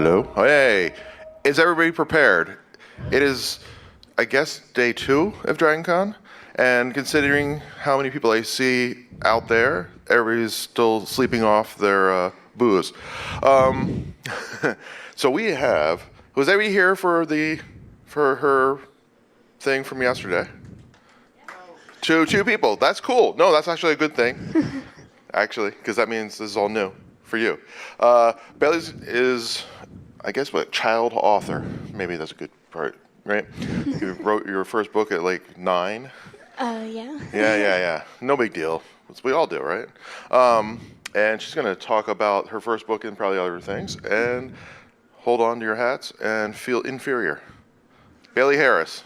Hello. Hey, is everybody prepared? It is, I guess, day 2 of DragonCon, and considering how many people I see out there, everybody's still sleeping off their booze. So we have. Was everybody here for her thing from yesterday? Two people. That's cool. No, that's actually a good thing. Actually, because that means this is all new for you. Bailey is, I guess, what, child author. Maybe that's a good part, right? You wrote your first book at like 9. Yeah. Yeah. No big deal. We all do, right? And she's going to talk about her first book and probably other things. And hold on to your hats and feel inferior. Bailey Harris.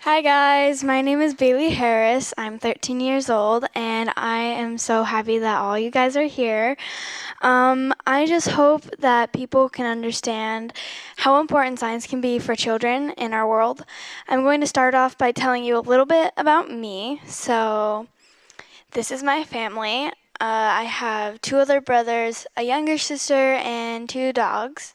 Hi guys, my name is Bailey Harris. I'm 13 years old and I am so happy that all you guys are here. I just hope that people can understand how important science can be for children in our world. I'm going to start off by telling you a little bit about me. So, this is my family. I have 2 other brothers, a younger sister, and 2 dogs.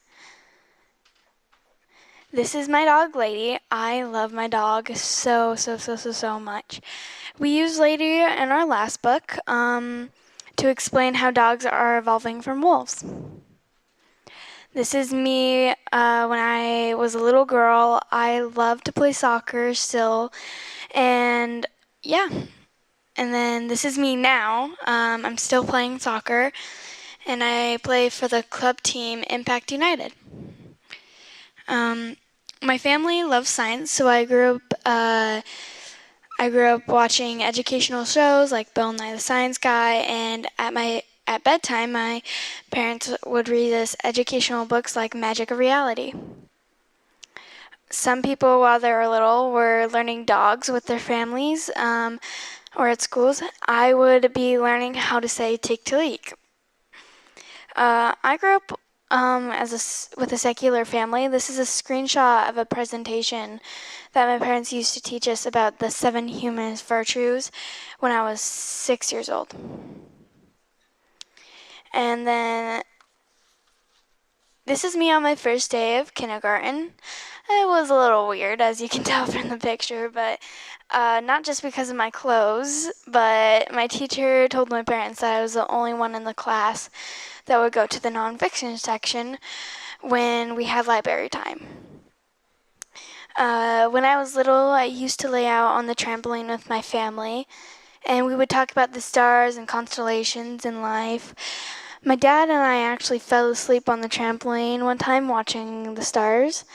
This is my dog, Lady. I love my dog so much. We used Lady in our last book to explain how dogs are evolving from wolves. This is me when I was a little girl. I loved to play soccer still, and yeah. And then this is me now. I'm still playing soccer, and I play for the club team Impact United. My family loves science, so I grew up watching educational shows like Bill Nye the Science Guy, and at bedtime, my parents would read us educational books like Magic of Reality. Some people, while they were little, were learning dogs with their families or at schools. I would be learning how to say "take to leak." I grew up with a secular family. This is a screenshot of a presentation that my parents used to teach us about the 7 humanist virtues when I was 6 years old. And then this is me on my first day of kindergarten. It was a little weird, as you can tell from the picture, but not just because of my clothes, but my teacher told my parents that I was the only one in the class that would go to the nonfiction section when we had library time. When I was little, I used to lay out on the trampoline with my family, and we would talk about the stars and constellations in life. My dad and I actually fell asleep on the trampoline one time watching the stars,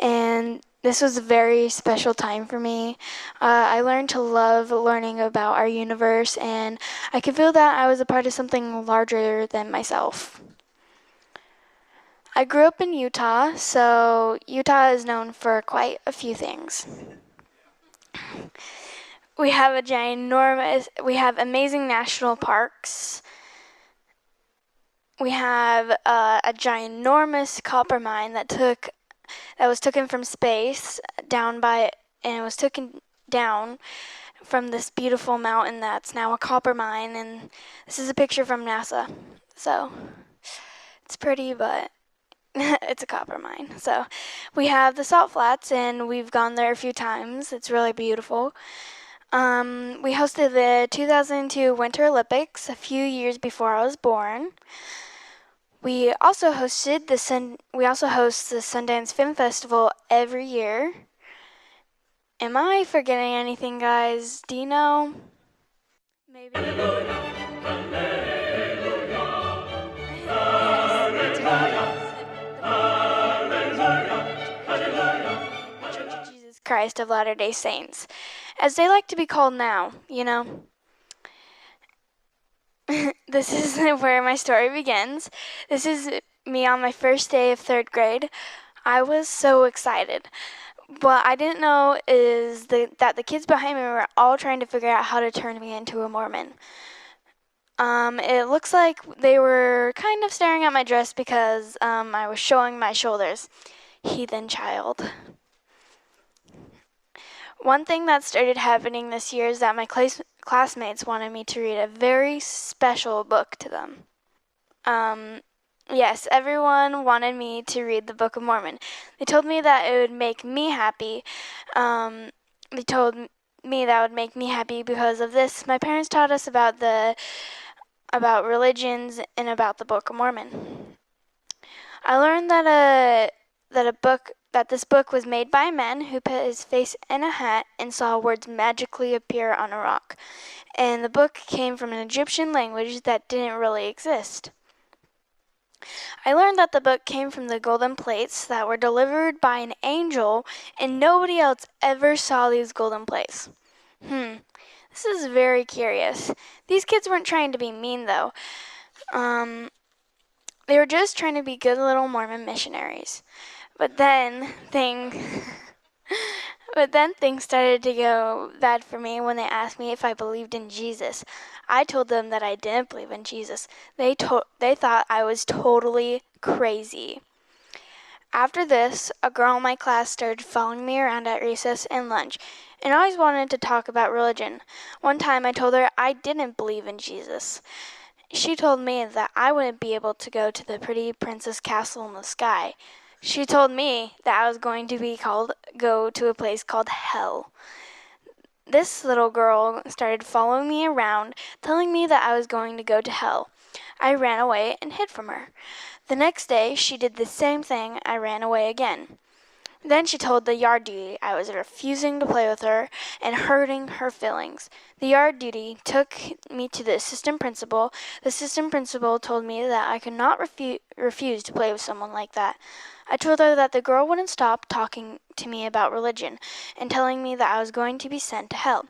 and this was a very special time for me. I learned to love learning about our universe, and I could feel that I was a part of something larger than myself. I grew up in Utah, so Utah is known for quite a few things. We have amazing national parks. We have a ginormous copper mine that was taken from space and it was taken down from this beautiful mountain that's now a copper mine, and this is a picture from NASA. So it's pretty, but it's a copper mine. So we have the salt flats, and we've gone there a few times. It's really beautiful. We hosted the 2002 Winter Olympics a few years before I was born. We also host the Sundance Film Festival every year. Am I forgetting anything, guys? Do you know? Maybe. Hallelujah. Church of Jesus Christ of Latter-day Saints, as they like to be called now, you know. This is where my story begins. This is me on my first day of 3rd grade. I was so excited. What I didn't know is that the kids behind me were all trying to figure out how to turn me into a Mormon. It looks like they were kind of staring at my dress because I was showing my shoulders. Heathen child. One thing that started happening this year is that my classmates wanted me to read a very special book to them. Yes, everyone wanted me to read the Book of Mormon. They told me that it would make me happy. They told me that would make me happy because of this. My parents taught us about religions and about the Book of Mormon. I learned that this book was made by a man who put his face in a hat and saw words magically appear on a rock. And the book came from an Egyptian language that didn't really exist. I learned that the book came from the golden plates that were delivered by an angel, and nobody else ever saw these golden plates. This is very curious. These kids weren't trying to be mean, though. They were just trying to be good little Mormon missionaries. But then things started to go bad for me when they asked me if I believed in Jesus. I told them that I didn't believe in Jesus. They thought I was totally crazy. After this, a girl in my class started following me around at recess and lunch, and always wanted to talk about religion. One time I told her I didn't believe in Jesus. She told me that I wouldn't be able to go to the pretty princess castle in the sky. She told me that I was going to go to a place called hell. This little girl started following me around, telling me that I was going to go to hell. I ran away and hid from her. The next day, she did the same thing. I ran away again. Then she told the yard duty I was refusing to play with her and hurting her feelings. The yard duty took me to the assistant principal. The assistant principal told me that I could not refuse to play with someone like that. I told her that the girl wouldn't stop talking to me about religion and telling me that I was going to be sent to hell.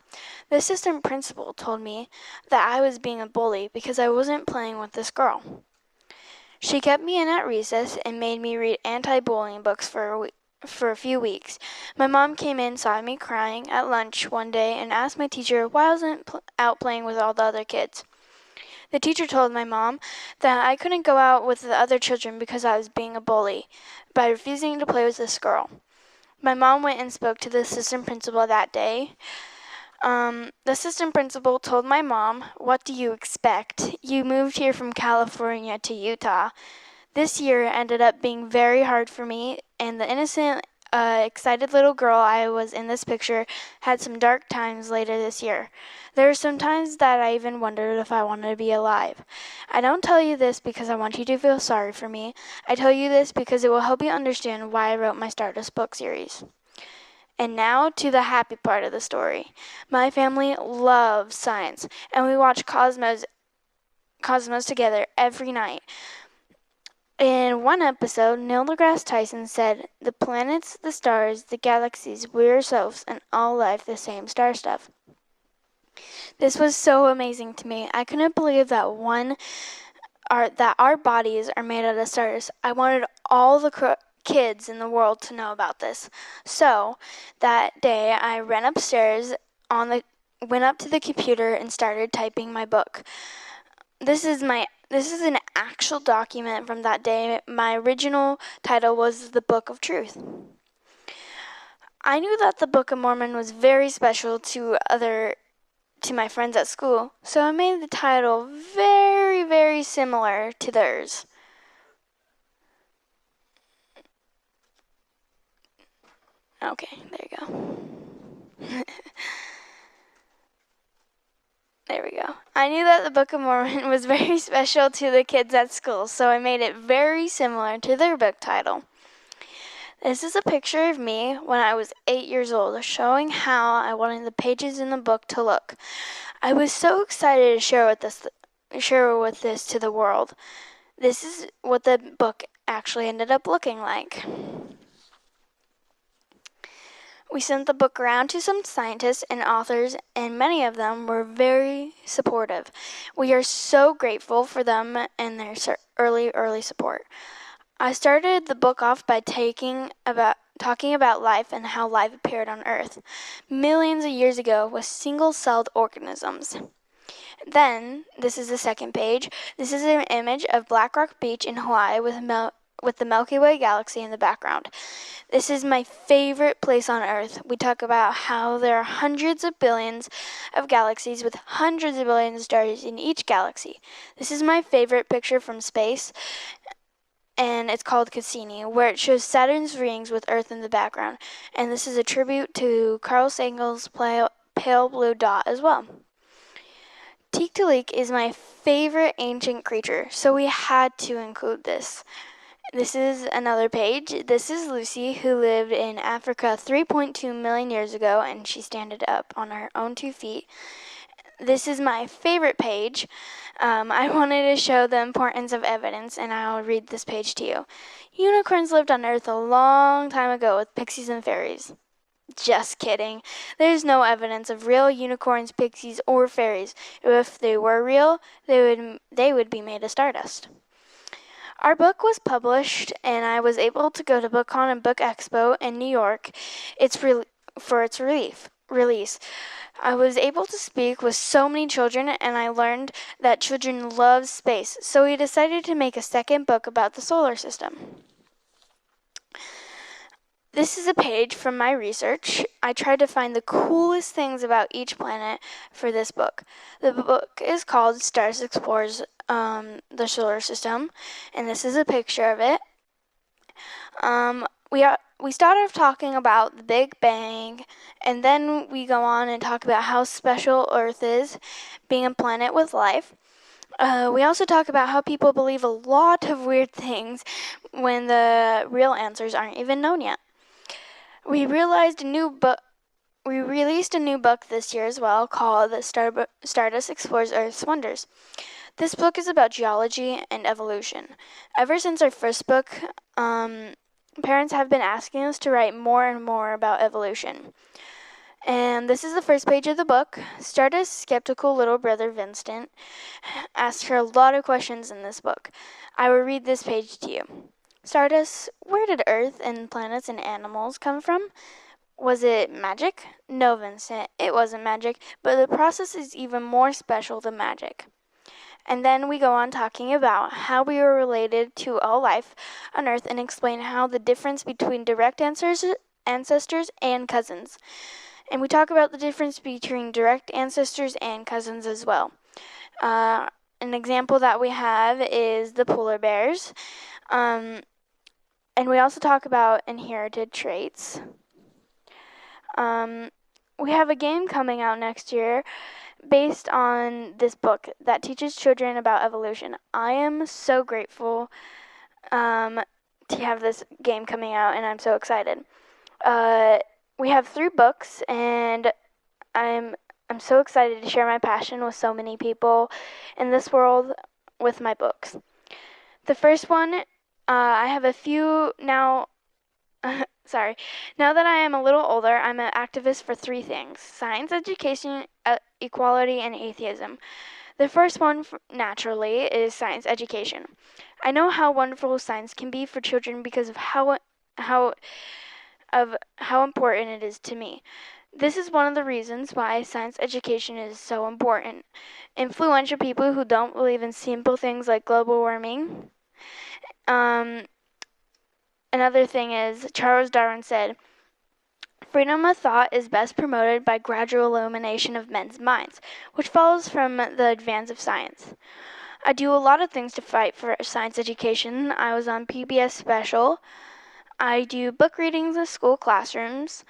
The assistant principal told me that I was being a bully because I wasn't playing with this girl. She kept me in at recess and made me read anti-bullying books for a few weeks. My mom came in, saw me crying at lunch one day, and asked my teacher why I wasn't out playing with all the other kids. The teacher told my mom that I couldn't go out with the other children because I was being a bully by refusing to play with this girl. My mom went and spoke to the assistant principal that day. The assistant principal told my mom, "What do you expect? You moved here from California to Utah." This year ended up being very hard for me, and the innocent, excited little girl I was in this picture had some dark times later this year. There were some times that I even wondered if I wanted to be alive. I don't tell you this because I want you to feel sorry for me. I tell you this because it will help you understand why I wrote my Stardust book series. And now to the happy part of the story. My family loves science, and we watch Cosmos together every night. In one episode, Neil deGrasse Tyson said, "The planets, the stars, the galaxies, we ourselves, and all life the same star stuff." This was so amazing to me. I couldn't believe that our bodies are made out of stars. I wanted all the kids in the world to know about this. So that day, I ran upstairs went up to the computer and started typing my book. This is an actual document from that day. My original title was The Book of Truth. I knew that the Book of Mormon was very special to my friends at school, so I made the title very, very similar to theirs. Okay, there you go. There we go. I knew that the Book of Mormon was very special to the kids at school, so I made it very similar to their book title. This is a picture of me when I was 8 years old, showing how I wanted the pages in the book to look. I was so excited to share with this to the world. This is what the book actually ended up looking like. We sent the book around to some scientists and authors, and many of them were very supportive. We are so grateful for them and their early support. I started the book off by talking about life and how life appeared on Earth millions of years ago with single-celled organisms. Then, this is the second page. This is an image of Black Rock Beach in Hawaii with the Milky Way galaxy in the background. This is my favorite place on Earth. We talk about how there are hundreds of billions of galaxies with hundreds of billions of stars in each galaxy. This is my favorite picture from space. and it's called Cassini, where it shows Saturn's rings with Earth in the background. And this is a tribute to Carl Sagan's pale blue dot as well. Tiktaalik is my favorite ancient creature, so we had to include this. This is another page. This is Lucy, who lived in Africa 3.2 million years ago, and she standed up on her own 2 feet. This is my favorite page. I wanted to show the importance of evidence, and I'll read this page to you. Unicorns lived on Earth a long time ago with pixies and fairies. Just kidding. There's no evidence of real unicorns, pixies, or fairies. If they were real, they would be made of stardust. Our book was published, and I was able to go to BookCon and Book Expo in New York. For its release. I was able to speak with so many children, and I learned that children love space, so we decided to make a second book about the solar system. This is a page from my research. I tried to find the coolest things about each planet for this book. The book is called Stardust Explores the Solar System, and this is a picture of it. We start off talking about the Big Bang, and then we go on and talk about how special Earth is, being a planet with life. We also talk about how people believe a lot of weird things when the real answers aren't even known yet. We released a new book this year as well called Stardust Explores Earth's Wonders. This book is about geology and evolution. Ever since our first book, parents have been asking us to write more and more about evolution. And this is the first page of the book. Stardust's skeptical little brother Vincent asked her a lot of questions in this book. I will read this page to you. Stardust, where did Earth and planets and animals come from? Was it magic? No, Vincent, it wasn't magic, but the process is even more special than magic. And then we go on talking about how we are related to all life on Earth and explain how the difference between direct ancestors and cousins. And we talk about the difference between direct ancestors and cousins as well. An example that we have is the polar bears. And we also talk about inherited traits. We have a game coming out next year based on this book that teaches children about evolution. I am so grateful to have this game coming out, and I'm so excited. We have 3 books, and I'm so excited to share my passion with so many people in this world with my books. The first one, I have a few now. Sorry. Now that I am a little older, I'm an activist for 3 things: science, education, equality, and atheism. The first one, naturally, is science education. I know how wonderful science can be for children because of how important it is to me. This is one of the reasons why science education is so important. Influential people who don't believe in simple things like global warming. Another thing is, Charles Darwin said, freedom of thought is best promoted by gradual illumination of men's minds, which follows from the advance of science. I do a lot of things to fight for science education. I was on PBS Special. I do book readings in school classrooms.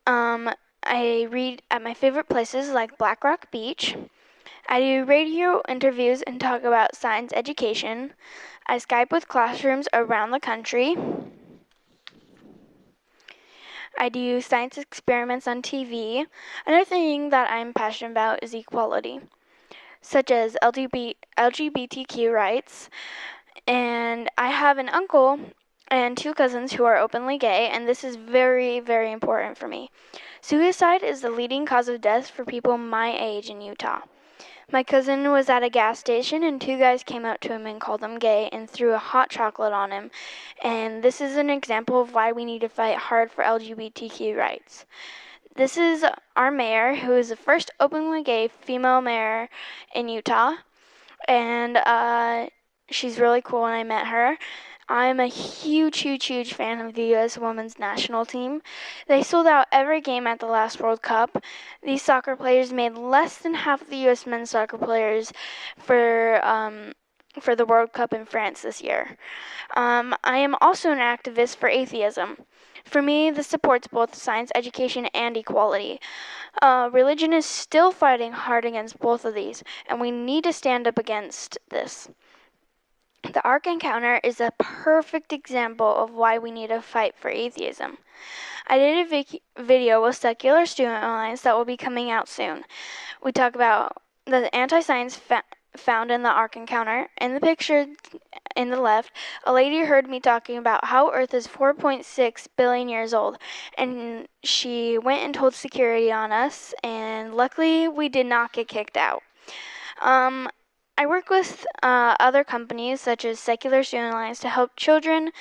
I read at my favorite places like Black Rock Beach. I do radio interviews and talk about science education. I Skype with classrooms around the country. I do science experiments on TV. Another thing that I'm passionate about is equality, such as LGBTQ rights. And I have an uncle and 2 cousins who are openly gay, and this is very, very important for me. Suicide is the leading cause of death for people my age in Utah. My cousin was at a gas station, and 2 guys came up to him and called him gay and threw a hot chocolate on him. And this is an example of why we need to fight hard for LGBTQ rights. This is our mayor, who is the first openly gay female mayor in Utah. And she's really cool, and I met her. I'm a huge fan of the U.S. women's national team. They sold out every game at the last World Cup. These soccer players made less than half of the U.S. men's soccer players for for the World Cup in France this year. I am also an activist for atheism. For me, this supports both science education and equality. Religion is still fighting hard against both of these, and we need to stand up against this. The Ark Encounter is a perfect example of why we need to fight for atheism. I did a video with Secular Student Alliance that will be coming out soon. We talk about the anti-science found in the Ark Encounter. In the picture in the left, a lady heard me talking about how Earth is 4.6 billion years old, and she went and told security on us, and luckily we did not get kicked out. I work with other companies such as Secular Student Alliance to help children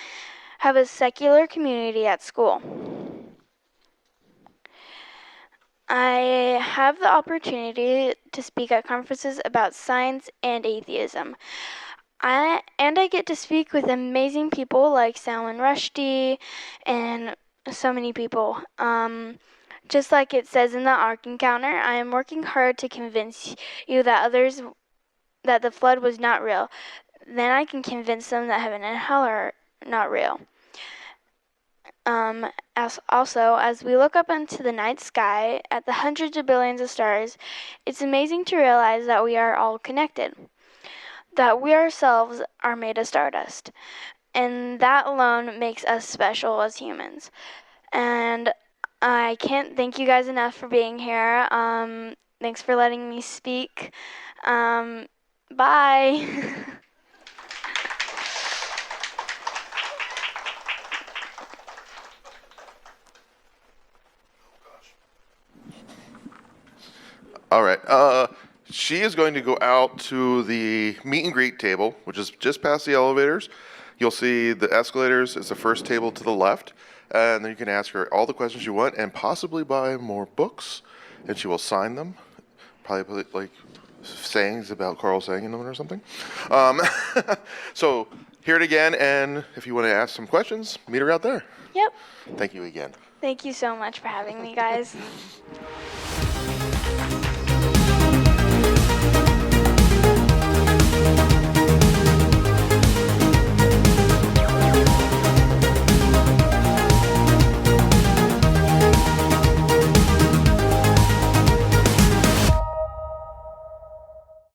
have a secular community at school. I have the opportunity to speak at conferences about science and atheism. I get to speak with amazing people like Salman Rushdie and so many people. Just like it says in the Ark Encounter, I am working hard to convince you that the flood was not real. Then I can convince them that heaven and hell are not real. As we look up into the night sky at the hundreds of billions of stars, it's amazing to realize that we are all connected, that we ourselves are made of stardust, and that alone makes us special as humans. And I can't thank you guys enough for being here. Thanks for letting me speak. Bye. All right. She is going to go out to the meet and greet table, which is just past the elevators. You'll see the escalators is the first table to the left, and then you can ask her all the questions you want and possibly buy more books, and she will sign them. Probably put, like, sayings about Carl Sagan in them or something. So hear it again, and if you want to ask some questions, meet her out there. Yep. Thank you again. Thank you so much for having me, guys.